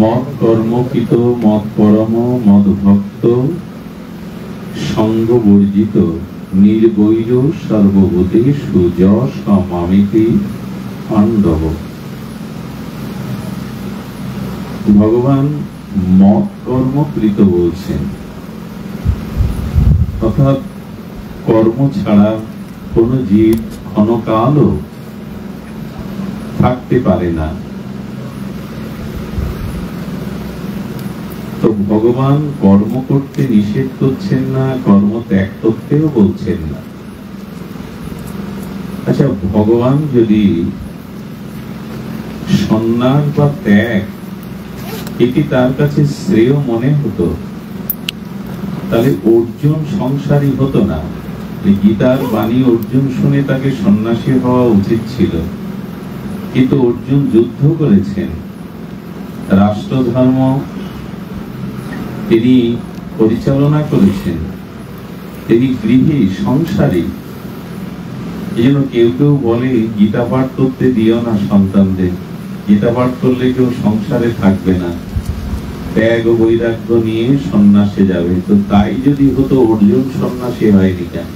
মত কর্মকৃত মত পরম মদ ভক্ত সঙ্গ বর্জিত নির্বৈর সর্বভূতেষু যশ মামিতি পাণ্ডব। ভগবান মত কর্মকৃত বলছেন, অর্থাৎ কর্ম ছাড়া কোন জীব ক্ষণকালও থাকতে পারে না। তো ভগবান কর্ম করতে নিষেধ করছেন না, কর্ম ত্যাগ করতেও বলছেন না। আচ্ছা, ভগবান যদি সন্ন্যাস বা ত্যাগ এটি তার কাছে শ্রেয় মনে হতো, তাহলে অর্জুন সংসারী হতো না। গীতার বাণী অর্জুন শুনে তাকে সন্ন্যাসী হওয়া উচিত ছিল, কিন্তু অর্জুন যুদ্ধ করেছেন, রাষ্ট্রধর্ম তিনি পরিচালনা করেছেন, তিনি গৃহী সংসারী। এই জন্য কেউ কেউ বলে গীতা পাঠ করতে দিও না সন্তানদের, গীতা পাঠ করলে কেউ সংসারে থাকবে না, ত্যাগ ও বৈরাগ্য নিয়ে সন্ন্যাসে যাবে। তো তাই যদি হতো অর্জুন সন্ন্যাসী হয়নি কেন?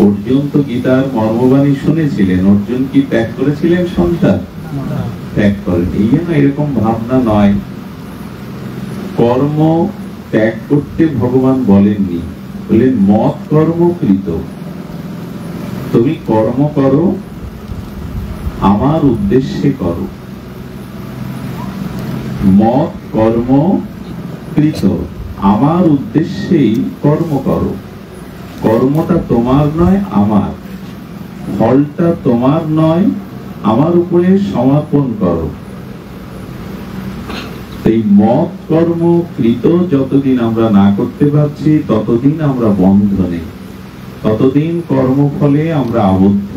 অর্জুন তো গীতার মর্মবাণী শুনেছিলেন, অর্জুন কি ত্যাগ করেছিলেন সংসার? ত্যাগ করেন। এই জন্য এরকম ভাবনা নয়, কর্ম ত্যাগ করতে ভগবান বলেননি, বললেন মত কর্মকৃত। তুমি কর্ম করো, আমার উদ্দেশ্যে করো। মত কর্ম কৃত, আমার উদ্দেশ্যেই কর্ম করো। কর্মটা তোমার নয়, আমার। ফলটা তোমার নয়, আমার উপরে সমর্পণ করো। এই মত কর্ম কৃত যতদিন আমরা না করতে পারছি, ততদিন আমরা বন্ধনে, ততদিন কর্মফলে আমরা আবদ্ধ।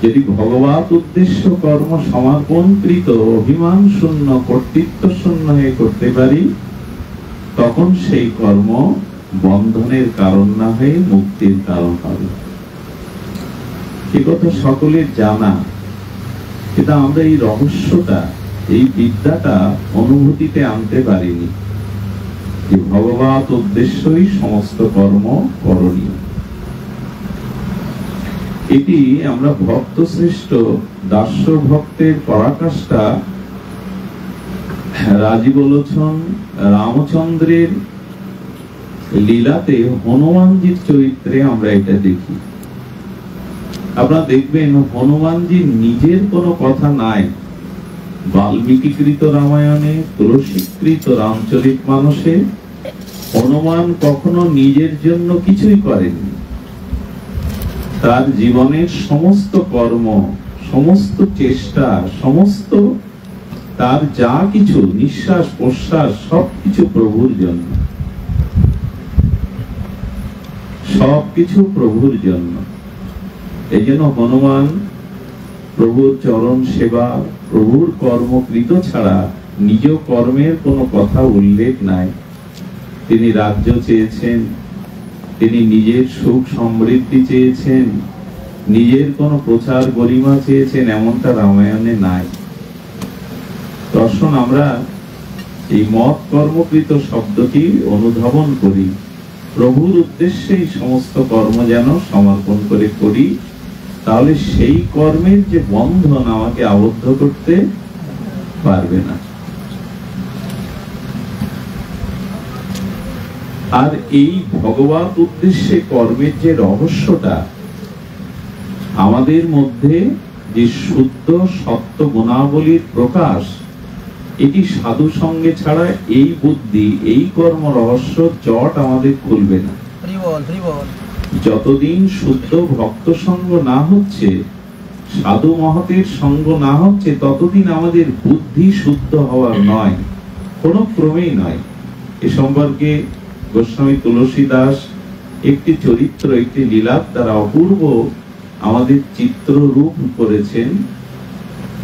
যদি ভগবত উদ্দেশ্য কর্ম সমর্পণকৃত, অভিমান শূন্য, কর্তৃত্ব শূন্য হয়ে করতে পারি, তখন সেই কর্ম বন্ধনের কারণ না হয়ে মুক্তির কারণ হবে। এ কথা সকলের জানা, কিন্তু আমরা এই রহস্যটা, এই বিদ্যাটা অনুভূতিতে আনতে পারিনি যে ভগবত উদ্দেশ্যই সমস্ত কর্ম করণীয়। এটি আমরা ভক্ত শ্রেষ্ঠ দাস্য ভক্তের পরাকাষ্ঠা রাজীবলোচন রামচন্দ্রের লীলাতে হনুমানজির চরিত্রে আমরা এটা দেখি। আপনারা দেখবেন হনুমানজির নিজের কোনো কথা নাই। বাল্মীকিকৃত রামায়ণে, তুলসীকৃত রামচরিতমানসে হনুমান কখনো নিজের জন্য কিছুই করেননি। তার জীবনের সমস্ত কর্ম, সমস্ত চেষ্টা, সমস্ত তার যা কিছু নিঃশ্বাস প্রশ্বাস সবকিছু প্রভুর জন্য, সবকিছু প্রভুর জন্য। এই জন্য হনুমান প্রভুর চরণ সেবা, প্রভুর কর্মকৃত ছাড়া নিজ কর্মের কোনো কথা উল্লেখ নাই। তিনি রাজ্য চেয়েছেন, তিনি নিজের সুখ সমৃদ্ধি চেয়েছেন, নিজের কোনো প্রচার গরিমা চেয়েছেন, এমনটা রামায়ণে নাই। দর্শন আমরা এই মত কর্মকৃত শব্দটি অনুধাবন করি, প্রভুর উদ্দেশ্যেই সমস্ত কর্ম যেন সমর্পণ করে করি, তাহলে সেই কর্মের যে বন্ধন আমাকে আবদ্ধ করতে পারবে না। আর এই ভগবত উদ্দেশ্যে কর্মের যে রহস্যটা, আমাদের মধ্যে যে শুদ্ধ সত্য গুণাবলীর প্রকাশ, এটি সাধু সঙ্গে ছাড়া এই বুদ্ধি, এই কর্ম রহস্য জট আমাদের খুলবে না। যতদিন শুদ্ধ ভক্ত সঙ্গ না হচ্ছে, সাধু মহতের সঙ্গ না হচ্ছে, ততদিন আমাদের বুদ্ধি শুদ্ধ হওয়ার নয়, কোনো ক্রমেই নয়। এ সম্পর্কে গোস্বামী তুলসীদাস একটি চরিত্র, একটি লীলার দ্বারা অপূর্ব আমাদের চিত্র রূপ করেছেন,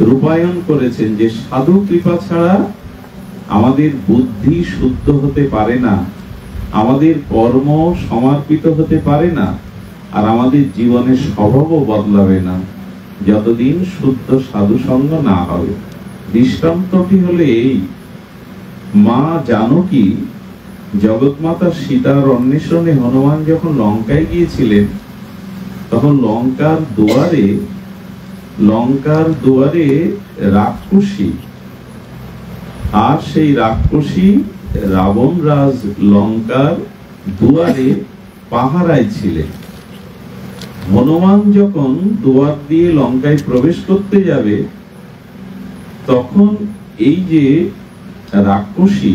রূপায়ণ করেছেন, যে সাধু কৃপা ছাড়া আমাদের বুদ্ধি শুদ্ধ হতে পারে না, আমাদের কর্ম সমর্পিত হতে পারে না, আর আমাদের জীবনের স্বভাবও বদলাবে না, যতদিন শুদ্ধ সাধু সঙ্গ না হবে। দৃষ্টান্তটি হলো এই, মা জানকী জগৎমাতা সীতার অন্বেষণে হনুমান যখন লঙ্কায় গিয়েছিলেন, তখন লঙ্কার দুয়ারে রাক্ষসী, আর সেই রাক্ষসী রাবণ রাজ লঙ্কার দুয়ারে পাহারায় ছিলেন। হনুমান যখন দুয়ার দিয়ে লঙ্কায় প্রবেশ করতে যাবে, তখন এই যে রাক্ষসী,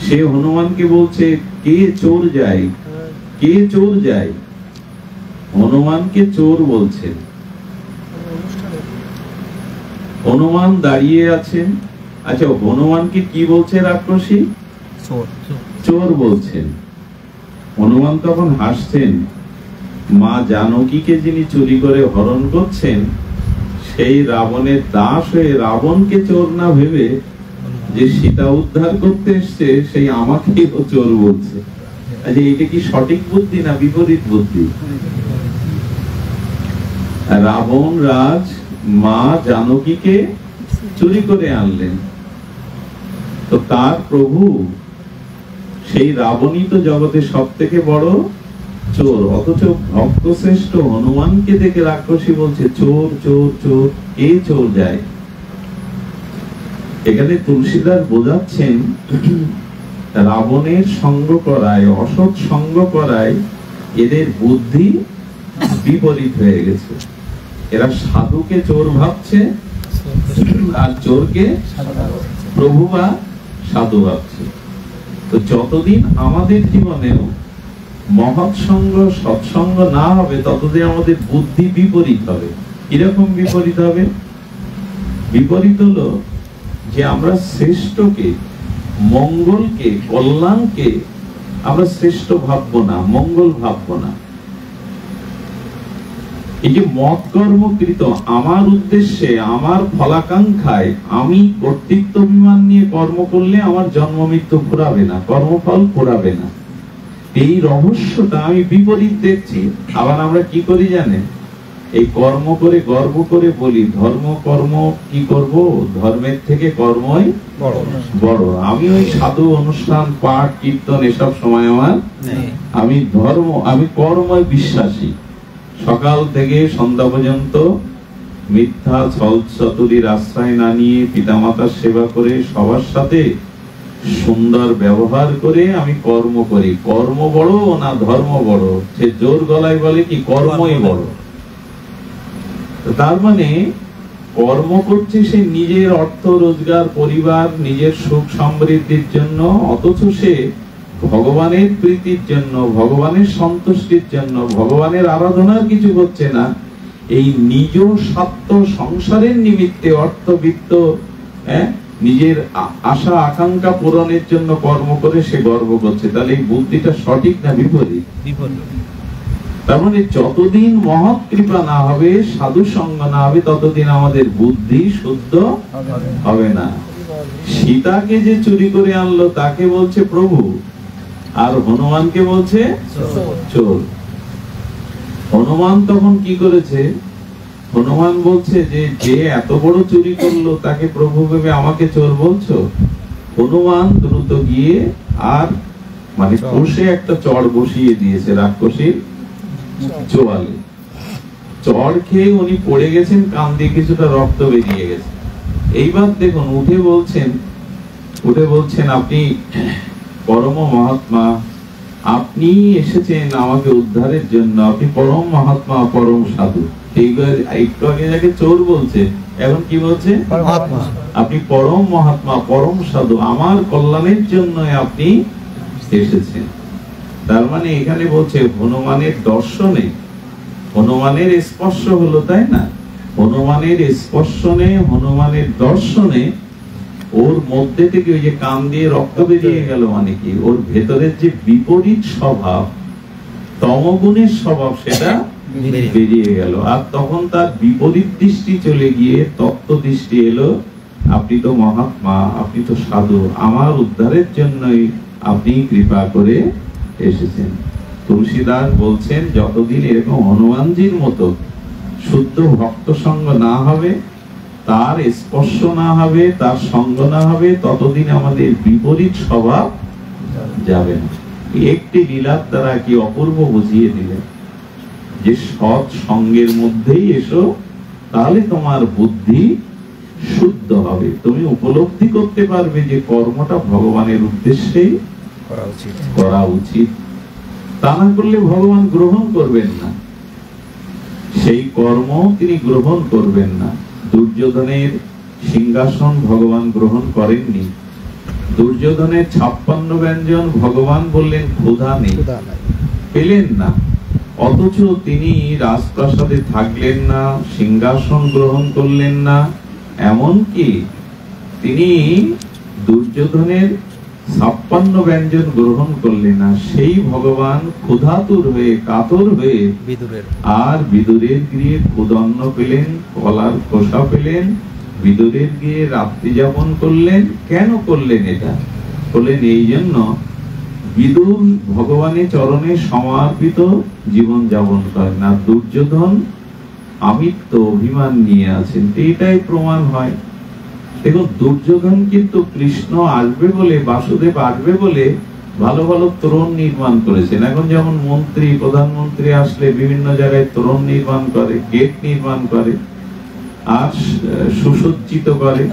সে হনুমানকে বলছে, কে চোর যায়, কে চোর যায়। হনুমানকে চোর বলছেন। হনুমান দাঁড়িয়ে আছেন। আচ্ছা, হনুমানকে কি বলছে রাক্ষসী? চোর বলছেন। হনুমান তখন হাসছেন। মা জানকীকে যিনি চুরি করে হরণ করছেন, সেই রাবণের দাস হয়ে রাবণকে চোর না ভেবে যে সীতা উদ্ধার করতে এসছে, সেই আমাকেই ও চোর বলছে। আচ্ছা, এটা কি সঠিক বুদ্ধি না বিপরীত বুদ্ধি? রাবণ রাজ মা জানকীকে চুরি করে আনলেন, তো তার প্রভু সেই রাবণই তো জগতের সব থেকে বড় চোর। অথচ ভক্ত শ্রেষ্ঠ হনুমানকে দেখে রাক্ষসী বলছে, চোর চোর চোর, কে চোর যায়। এখানে তুলসীদাস বোঝাচ্ছেন, রাবণের সঙ্গ করায়, অসৎ সঙ্গ করায় এদের বুদ্ধি বিপরীত হয়ে গেছে। এরা সাধুকে চোর ভাবছে, আর চোরকে প্রভু বা সাধু ভাবছে। তো যতদিন আমাদের জীবনেও মহৎ সঙ্গ, সৎসঙ্গ না হবে, ততদিন আমাদের বুদ্ধি বিপরীত হবে। কিরকম বিপরীত হবে? বিপরীত হলো যে আমরা শ্রেষ্ঠকে, মঙ্গলকে, কল্যাণকে আমরা শ্রেষ্ঠ ভাববো না, মঙ্গল ভাববো না। এই যে মত কর্মকৃত, আমার উদ্দেশ্যে, আমার ফলাকাঙ্ক্ষায় আমি কর্তৃত্ব অভিমান নিয়ে কর্ম করলে আমার জন্ম মৃত্যু ফুরাবে না, কর্মফল ফুরাবে না। এই রহস্যটা আমি বিপরীত দেখছি। আবার আমরা কি করি জানেন? এই কর্ম করে গর্ব করে বলি, ধর্ম কর্ম কি করব, ধর্মের থেকে কর্মই বড়। আমি ওই সাধু অনুষ্ঠান, পাঠ, কীর্তন এসব সময় আমার, আমি কর্ময় বিশ্বাসী। সকাল থেকে সন্ধ্যা পর্যন্ত মিথ্যা ছল চাতুরীর আশ্রয় না নিয়ে পিতামাতার সেবা করে, সবার সাথে সুন্দর ব্যবহার করে আমি কর্ম করি। কর্ম বড় না ধর্ম বড়? সে জোর গলায় বলে কি কর্মই বড়। তার মানে কর্ম করছে সে নিজের অর্থ রোজগার, পরিবার, নিজের সুখ সমৃদ্ধির জন্য, অথচ সে ভগবানের প্রীতির জন্য, ভগবানের সন্তুষ্টির জন্য, ভগবানের আরাধনার কিছু করছে না। এই নিজ স্বার্থ সংসারের নিমিত্তে, অর্থবিত্ত, নিজের আশা আকাঙ্ক্ষা পূরণের জন্য কর্ম করে সে গর্ব করছে। তাহলে এই বুদ্ধিটা সঠিক না বিপরীত? তার মানে যতদিন মহৎ কৃপা না হবে, সাধু সঙ্গ না হবে, ততদিন আমাদের বুদ্ধি শুদ্ধ হবে না। সীতাকে যে চুরি করে আনলো তাকে বলছে প্রভু, আর হনুমানকে বলছে চোর। হনুমান তখন কি করেছে? হনুমান বলছে যে এত বড় চুরি করলো তাকে প্রভু ভেবে আমাকে চোর বলছো? হনুমান দ্রুত গিয়ে আর মানে কষে একটা চড় বসিয়ে দিয়েছে রাক্ষসীর চোয়ালে। চড় খেয়ে উনি পড়ে গেছেন, কান দিয়ে কিছুটা রক্ত বেরিয়ে গেছে। এইবার দেখুন উঠে বলছেন আপনি পরম মহাত্মা, আপনি এসেছেন আমাকে উদ্ধারের জন্য, আপনি পরম মহাত্মা, পরম সাধু। এইবার একটু আগে যাকে চোর বলছে, এখন কি বলছে? আপনি পরম মহাত্মা, পরম সাধু, আমার কল্যাণের জন্য আপনি এসেছেন। তার মানে এখানে বলছে হনুমানের দর্শনে, হনুমানের স্পর্শ হলো, তাই না? হনুমানের স্পর্শনে, হনুমানের দর্শনে ওর মধ্যে থেকে ওই যে কান দিয়ে রক্ত বেরিয়ে গেল, মানে কি ওর ভেতরের যে বিপরীত স্বভাব, তমগুণের স্বভাব, সেটা বেরিয়ে গেল। আর তখন তার বিপরীত দৃষ্টি চলে গিয়ে তত্ত্ব দৃষ্টি এলো, আপনি তো মহাত্মা, আপনি তো সাধু, আমার উদ্ধারের জন্যই আপনি কৃপা করে এসেছেন। তুলসীদাস বলছেন, যতদিন এরকম হনুমানজির মতো শুদ্ধ ভক্ত সঙ্গ না হবে, তার স্পর্শ না হবে, তার সঙ্গ না হবে, ততদিন আমাদের বিপরীত স্বভাব যাবে না। একটি লীলার দ্বারা কি অপূর্ব বুঝিয়ে দিলেন যে সৎ সঙ্গের মধ্যেই এসো, তাহলে তোমার বুদ্ধি শুদ্ধ হবে, তুমি উপলব্ধি করতে পারবে যে কর্মটা ভগবানের উদ্দেশ্যেই করা উচিত। তা না করলে ভগবান গ্রহণ করবেন না, সেই কর্ম তিনি গ্রহণ করবেন না। দুর্যোধনের সিংহাসন ভগবান গ্রহণ করেননি, দুর্যোধনের 56 ব্যঞ্জন ভগবান বললেন ক্ষুধা নেই, পেলেন না, অথচ তিনি রাজপ্রাসাদে থাকলেন না, সিংহাসন গ্রহণ করলেন না, এমনকি তিনি দুর্যোধনের 56 ব্যঞ্জন গ্রহণ করলেন না। সেই ভগবান ক্ষুধাতুর হয়ে কাতর হয়ে আর বিদুরের গৃহে ক্ষুদন্ন পেলেন, কলার খোসা পেলেন, বিদুরের গিয়ে রাত্রি যাপন করলেন। কেন করলেন এটা? বললেন এই জন্য বিদুর ভগবানের চরণে সমর্পিত জীবন যাপন করেন না। দুর্যোধন আমিত্ব অভিমান নিয়ে আছেন, এটাই প্রমাণ হয়। দেখুন, দুর্যোধন কিন্তু কৃষ্ণ আসবে বলে, বাসুদেব আসবে বলে ভালো ভালো তোরণ নির্মাণ করেছেন। এখন যেমন মন্ত্রী প্রধানমন্ত্রী আসলে বিভিন্ন জায়গায় তোরণ নির্মাণ করে, গেট নির্মাণ করে আর সুসজ্জিত করে,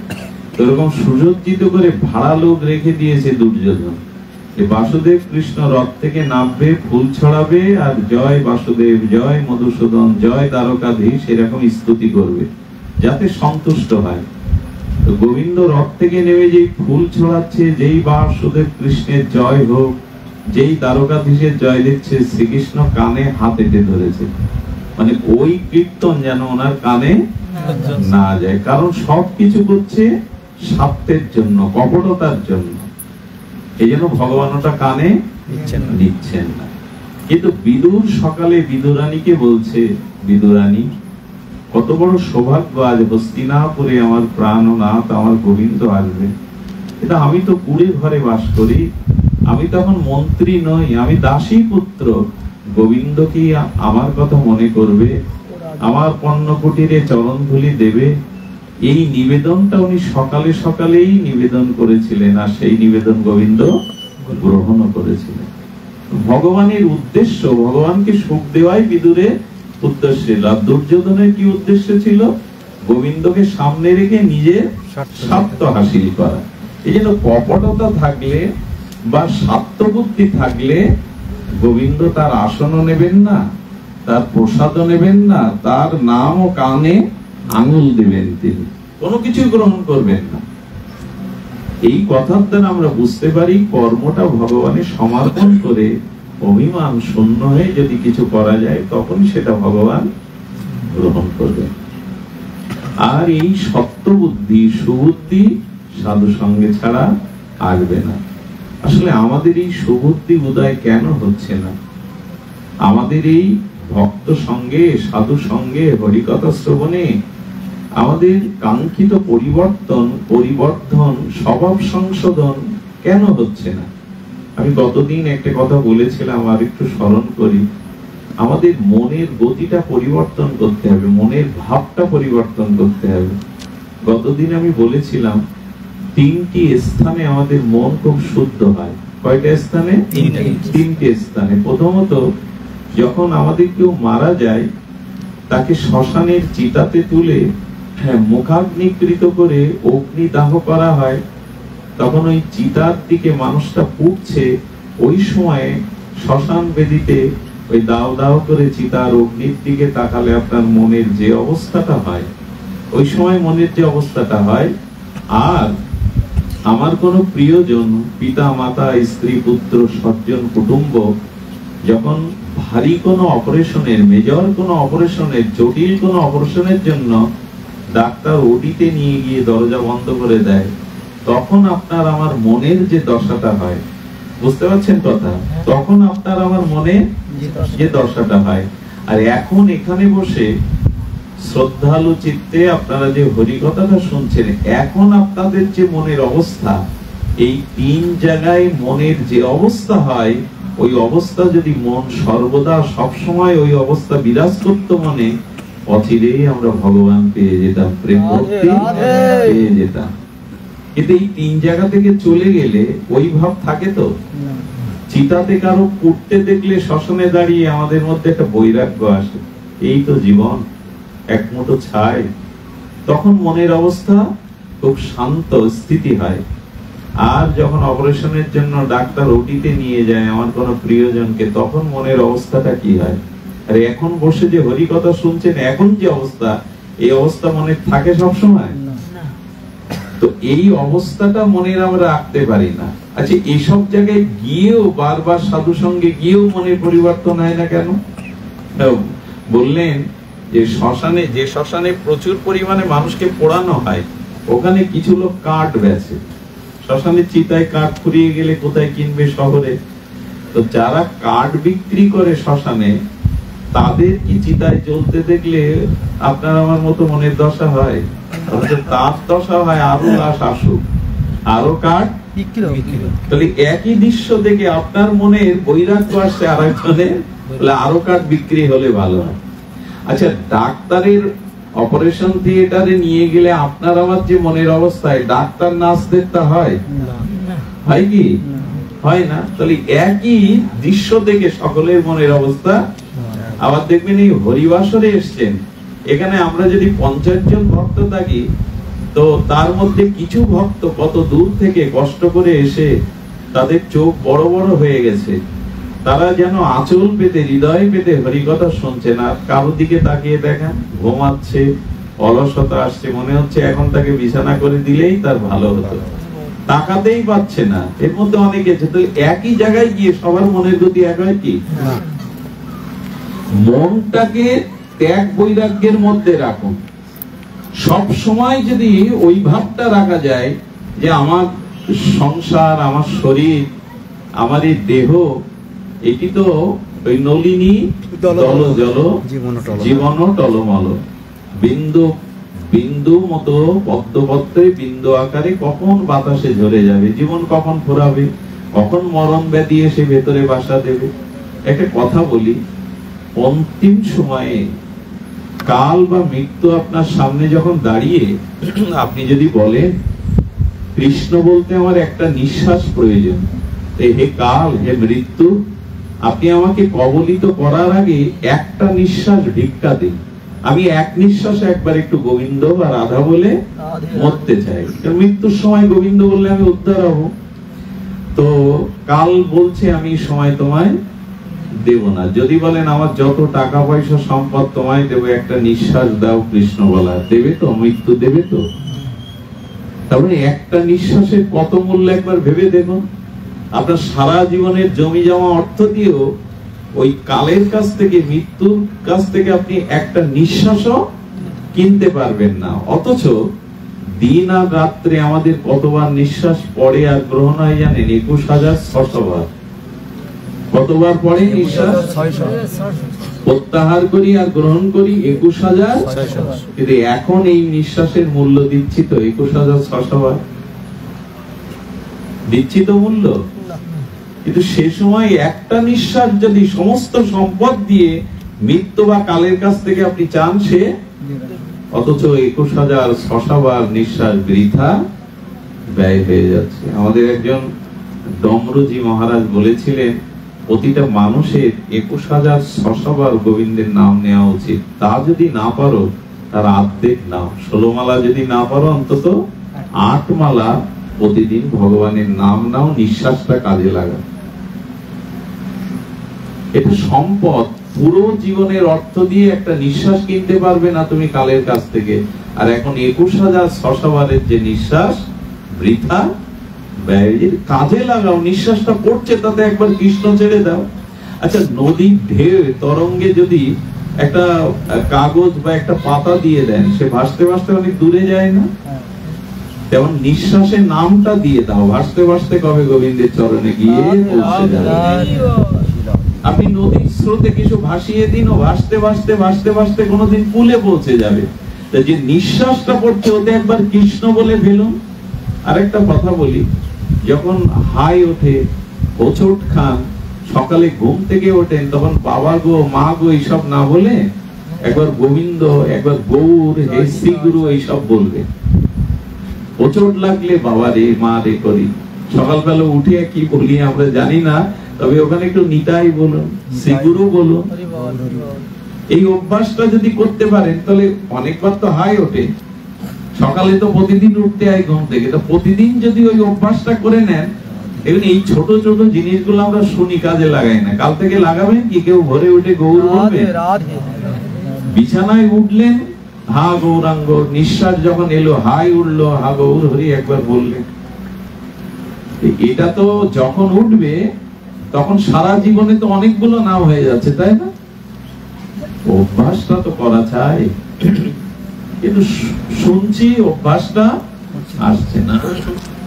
এরকম সুসজ্জিত করে ভাড়া লোক রেখে দিয়েছে দুর্যোধন। বাসুদেব কৃষ্ণ রথ থেকে নামবে, ফুল ছড়াবে আর জয় বাসুদেব, জয় মধুসূদন, জয় দ্বারকাধীশ এরকম স্তুতি করবে, যাতে সন্তুষ্ট হয়। তো গোবিন্দ রথ থেকে নেমে যেই ফুল ছড়াচ্ছে, যেই বাসুদেব কৃষ্ণের জয় হোক, যেই দ্বারকাধীশের জয় দিচ্ছে, শ্রীকৃষ্ণ কানে হাত এঁটে ধরেছে, মানে ওই কীর্তন যেন ওনার কানে না যায়। কারণ সবকিছু করছে স্বার্থের জন্য, কপটতার জন্য, এই জন্য ভগবান ওটা কানে নিচ্ছেন না। কিন্তু বিদুর সকালে বিদুরানীকে বলছে, বিদুরানী কত বড় সৌভাগ্য, আজ হস্তিনাপুরে আমার প্রাণনাথ আমার গোবিন্দ আসবে। এটা আমি তো কুড়ে ঘরে বাস করি, আমি তখন মন্ত্রী নই, আমি দাসী পুত্র। গোবিন্দ কি আমার কথা মনে করবে, আমার পণ্য কুটিরে চরণ ধুলি দেবে? এই নিবেদনটা উনি সকালে সকালেই নিবেদন করেছিলেন, আর সেই নিবেদন গোবিন্দ গ্রহণ করেছিলেন। ভগবানের উদ্দেশ্য, ভগবানকে সুখ দেওয়াই বিদুরের উদ্দেশ্য। আর দুর্যোধনের কি উদ্দেশ্য ছিল? গোবিন্দকে সামনে রেখে নিজের স্বার্থ হাসিল করা। এই জন্য কপটতা থাকলে বা স্বার্থ বুদ্ধি থাকলে গোবিন্দ তার আসনও নেবেন না, তার প্রসাদও নেবেন না, তার নাম ও কানে আঙুল দেবেন, তিনি কোনো কিছু গ্রহণ করবেন না। এই কথার দ্বারা আমরা বুঝতে পারি কর্মটা ভগবানের সমর্পণ করে অভিমান শূন্য হয়ে যদি কিছু করা যায়, তখন সেটা ভগবান গ্রহণ করবেন। আর এই সত্য বুদ্ধি, সুবুদ্ধি সাধু সঙ্গে ছাড়া আসবে না। আসলে আমাদের এই সুবুদ্ধি উদয় কেন হচ্ছে না? আমাদের এই ভক্ত সঙ্গে, সাধু সঙ্গে, হরিকথা শ্রবণে আমাদের কাঙ্ক্ষিত পরিবর্ধন, স্বভাব সংশোধন কেন হচ্ছে না? আমি গতদিন একটা কথা বলেছিলাম, আর একটু স্মরণ করি। আমাদের মনের গতিটা পরিবর্তন করতে হবে, মনের ভাবটা পরিবর্তন করতে হবে। গতদিন আমি বলেছিলাম 3টি স্থানে আমাদের মন খুব শুদ্ধ হয়। কয়টা স্থানে? 3টে স্থানে। প্রথমত, যখন আমাদের কেউ মারা যায়, তাকে শ্মশানের চিতাতে তুলে মুখাগ্নিকৃত করে অগ্নিদাহ করা হয়, তখন ওই চিতার দিকে মানুষটা পুড়ছে, ওই সময়ে শ্মশান বেদিতে ওই দাও দাও করে চিতার অগ্নির দিকে তাকালে আপনার মনের যে অবস্থাটা হয়, ওই সময় মনের যে অবস্থাটা হয়। আর আমার কোনো প্রিয়জন, পিতা মাতা, স্ত্রী পুত্র, সজ্জন কুটুম্ব যখন ভারী কোনো অপারেশনের, মেজর কোনো অপারেশনের, জটিল কোনো অপারেশনের জন্য ডাক্তার ওটিতে নিয়ে গিয়ে দরজা বন্ধ করে দেয়, তখন আপনার আমার মনের যে দশাটা হয়, বুঝতে পারছেন কথা? তখন আপনার আমার মনে যে দশাটা হয়। আর এখন এখানে বসে শ্রদ্ধালু চিত্তে আপনারা যে হরিকথাটা শুনছেন, এখন আপনাদের যে মনের অবস্থা, এই 3 জায়গায় মনের যে অবস্থা হয়, ওই অবস্থা যদি মন সর্বদা সবসময় ওই অবস্থা বিরাজ করতো মনে, অচিরেই আমরা ভগবান পেয়ে যেতাম, প্রেম ভক্তি পেয়ে যেতাম। কিন্তু এই 3 জায়গা থেকে চলে গেলে ওই ভাব থাকে তো। চিতাতে কারো পুড়তে দেখলে শ্মশানে দাঁড়িয়ে আমাদের মধ্যে একটা বৈরাগ্য আসে, এই তো জীবন, এক মুঠো ছাই। তখন মনের অবস্থা খুব শান্ত স্থিতি হয়। আর যখন অপারেশনের জন্য ডাক্তার ওটিতে নিয়ে যায় আমার কোনো প্রিয়জনকে, তখন মনের অবস্থাটা কি হয়? আর এখন বসে যে হরি কথা শুনছেন, এখন যে অবস্থা, এই অবস্থা মনে থাকে সব সময়? তো এই অবস্থাটা মনের আমরা রাখতে পারি না। আচ্ছা, এইসব জায়গায় গিয়েও, বারবার সাধু সঙ্গে গিয়েও মনের পরিবর্তন হয় না কেন? বললেন যে শ্মশানে প্রচুর পরিমাণে মানুষকে পোড়ানো হয়, ওখানে কিছু লোক কাঠ বেচে। শ্মশানে চিতায় কাঠ ফুরিয়ে গেলে কোথায় কিনবে? শহরে। তো যারা কাঠ বিক্রি করে শ্মশানে, তাদের কি চিতায় জ্বলতে দেখলে আপনার আমার মতো মনের দশা হয়? তার দশা হয় আরো লাশ আসুক, আরো কাঠ বিক্রি। তাহলে একই দৃশ্য দেখে আপনার মনের বৈরাগ্য আসছে আর একজনের, আরো কাঠ বিক্রি হলে ভালো হয়। আচ্ছা, ডাক্তারের অপারেশন থিয়েটারে নিয়ে গেলে আপনার আমার যে মনের অবস্থায়, ডাক্তার নাচ দেখতে হয়? হয় কি? হয় না। তাহলে একই দৃশ্য দেখে সকলের মনের অবস্থা। আবার দেখবেন এই হরিবাসরে এসছেন, এখানে আমরা যদি 50 জন ভক্ত থাকি, তো তার মধ্যে কিছু ভক্ত কত দূর থেকে কষ্ট করে এসে তাদের চোখ বড় বড় হয়ে গেছে, তারা যেন আঁচল পেতে, হৃদয় পেতে হরিকথা শুনছে না। কারোর দিকে তাকিয়ে দেখেন, ঘুমাচ্ছে, অলসতা আসছে, মনে হচ্ছে এখন তাকে বিছানা করে দিলেই তার ভালো হতো, তাকাতেই পাচ্ছে না। এর মধ্যে অনেকে আছে। তো একই জায়গায় গিয়ে সবার মনের গতি এক হয় কি? মনটাকে ত্যাগ বৈরাগ্যের মধ্যে রাখুন। সব সময় যদি ওই ভাবটা রাখা যায় যে আমার সংসার, আমার শরীর, আমার এই দেহ, এটি তো ওই নলিনী দল জল জীবন টলমল, বিন্দু বিন্দু মতো পদ্মপত্রে বিন্দু আকারে কখন বাতাসে ঝরে যাবে, জীবন কখন ফুরাবে, কখন মরণ ব্যাধি এসে ভেতরে বাসা দেবে। একটা কথা বলি, অন্তিম সময়ে কাল বা মৃত্যু আপনার সামনে যখন দাঁড়িয়ে আপনি যদি বলেন কৃষ্ণ বলতে আমার একটা নিঃশ্বাস প্রয়োজন, হে কাল, হে মৃত্যু, আপনি আমাকে কবলিত করার আগে একটা নিঃশ্বাস ভিক্ষা দিন, আমি এক নিঃশ্বাসে একবার একটু গোবিন্দ বা রাধা বলে মরতে চাই, মৃত্যুর সময় গোবিন্দ বললে আমি উদ্ধার হব। তো কাল বলছে আমি সময় তোমায় দেব না। যদি বলেন আমার যত টাকা পয়সা সম্পদ তোমায় দেবো, একটা নিঃশ্বাস দাও, কৃষ্ণ বলা দেবে তো? মৃত্যু দেবে তো? তারপরে একটা নিঃশ্বাসের কত মূল্য একবার ভেবে দেখুন। আপনার সারা জীবনের জমি জমা অর্থ দিয়েও ওই কালের কাছ থেকে, মৃত্যুর কাছ থেকে আপনি একটা নিঃশ্বাসও কিনতে পারবেন না। অথচ দিন আর রাত্রে আমাদের কতবার নিঃশ্বাস পড়ে আর গ্রহণ হয় জানেন? 21,600 বার। কতবার পড়ে নিঃশ্বাস? প্রত্যাহার করি আর গ্রহণ করি 21,600। কিন্তু এখন এই নিঃশ্বাসের মূল্য দিচ্ছি তো 21,600 বার? দিচ্ছি তো মূল্য? কিন্তু সে সময় একটা নিঃশ্বাস যদি সমস্ত সম্পদ দিয়ে মৃত্যু বা কালের কাছ থেকে আপনি চান, সে অথচ 21,600 বার নিঃশ্বাস বৃথা ব্যয় হয়ে যাচ্ছে। আমাদের একজন ডমরুজি মহারাজ বলেছিলেন, প্রতিটা মানুষের 21,600 বার গোবিন্দের নাম নেওয়া উচিত। তা যদি না পারো তার অর্ধেক নাও, 16 মালা যদি না পারো অন্তত 8 মালা প্রতিদিন ভগবানের নাম নাও, নিঃশ্বাসটা কাজে লাগা। এটা সম্পদ। পুরো জীবনের অর্থ দিয়ে একটা নিঃশ্বাস কিনতে পারবে না তুমি কালের কাছ থেকে। আর এখন 21,600 বারের যে নিঃশ্বাস বৃথা ব্যয়ের কাজে লাগাও। নিঃশ্বাসটা পড়ছে তাতে একবার কৃষ্ণ ছেড়ে দাও। আচ্ছা, নদীর ঢেউ তরঙ্গে যদি একটা কাগজ বা একটা পাতা দিয়ে দেন, সে ভাসতে ভাসতে অনেক দূরে যায় না? তেমন নিঃশ্বাসের নামটা দিয়ে দাও, ভাসতে ভাসতে কবে গোবিন্দের চরণে গিয়ে পৌঁছে যাবে। আপনি নদীর স্রোতে কিছু ভাসিয়ে দিন, ও ভাসতে ভাসতে ভাসতে ভাসতে কোনোদিন কুলে পৌঁছে যাবে। যে নিঃশ্বাসটা পড়ছে ওতে একবার কৃষ্ণ বলে ফেলুন। আরেকটা কথা বলি, যখন হাই ওঠে, হোঁচট খান, সকালে ঘুম থেকে ওঠেন, তখন বাবা গো, মা গো এইসব না বলে একবার গোবিন্দ, একবার গৌর, হে শ্রী গুরু এইসব বলবে। চোট লাগলে বাবা রে মা রে করি, সকালবেলা উঠে কি বলি আমরা জানি না, তবে ওখানে একটু নিতাই বলুন, শ্রী গুরু বলুন। এই অভ্যাসটা যদি করতে পারেন তাহলে অনেকবার তো হাই ওঠে, সকালে তো প্রতিদিন উঠতে হয় ঘুম থেকে, তো প্রতিদিন যদি ওই অভ্যাসটা করে নেন, এখন এই ছোট ছোট জিনিসগুলো আমরা শুনি কাজে লাগাই না, কাল থেকে লাগাবেন কি? কেউ ভোরে উঠে গৌর বলবেন, বিছানায় উঠলেন হা গৌরাঙ্গ, নিঃশ্বাস যখন এলো হাই উঠলো হা গৌর হরি একবার বললেন। এটা তো যখন উঠবে তখন সারা জীবনে তো অনেকগুলো নাম হয়ে যাচ্ছে, তাই না? অভ্যাসটা তো করা চাই, কিন্তু শুনছি অভ্যাসটা আসছে না।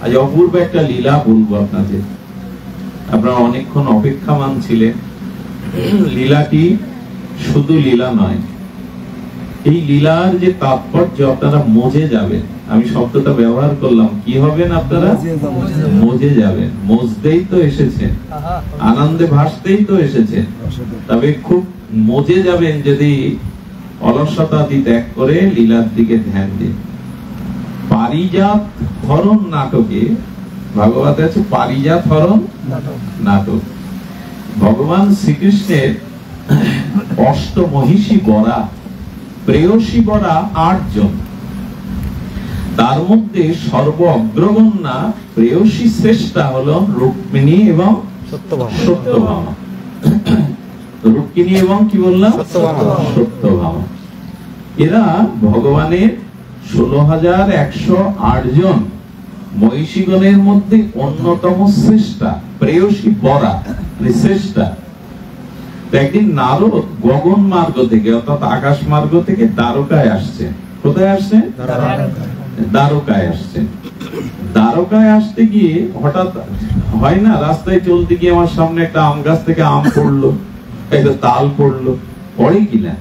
আজ অপূর্ব একটা লীলা বলবো আপনাদের, আপনারা অনেকক্ষণ অপেক্ষামান ছিলেন। লীলাটি শুধু লীলা নয়, এই লীলার যে তাৎপর্য আপনারা মজে যাবেন। আমি শব্দটা ব্যবহার করলাম, কি হবেন আপনারা? মজে যাবেন। মজতেই তো এসেছেন, আনন্দে ভাসতেই তো এসেছেন, তবে খুব মজে যাবেন যদি অলসতা ত্যাগ করে লীলার দিকে ধ্যান দিন। পারিজাত হরণ নাটকে ভাগবতে আছে পারিজাত হরণ নাটক। ভগবান শ্রীকৃষ্ণের অষ্টমহিষী বরা, প্রেয়সী বরা 8 জন, তার মধ্যে সর্ব অগ্রগণ্যা প্রেয়সী শ্রেষ্ঠা হলো রুক্মিণী এবং সত্যভামা। রুক্মিণী এবং কি বললাম? সত্যভামা। এরা ভগবানের 16,108 জন মহিষীগণের মধ্যে অন্যতম শ্রেষ্ঠা, প্রেয়সী বরা মানে শ্রেষ্ঠা। একদিন নারদ গগন মার্গ থেকে অর্থাৎ আকাশ মার্গ থেকে দ্বারকায় আসছে। কোথায় আসছে? দ্বারকায় আসছে। দ্বারকায় আসতে গিয়ে হঠাৎ হয় না, রাস্তায় চলতে গিয়ে আমার সামনে একটা আম গাছ থেকে আম পড়লো, একটা তাল পড়লো, পড়ে কিনা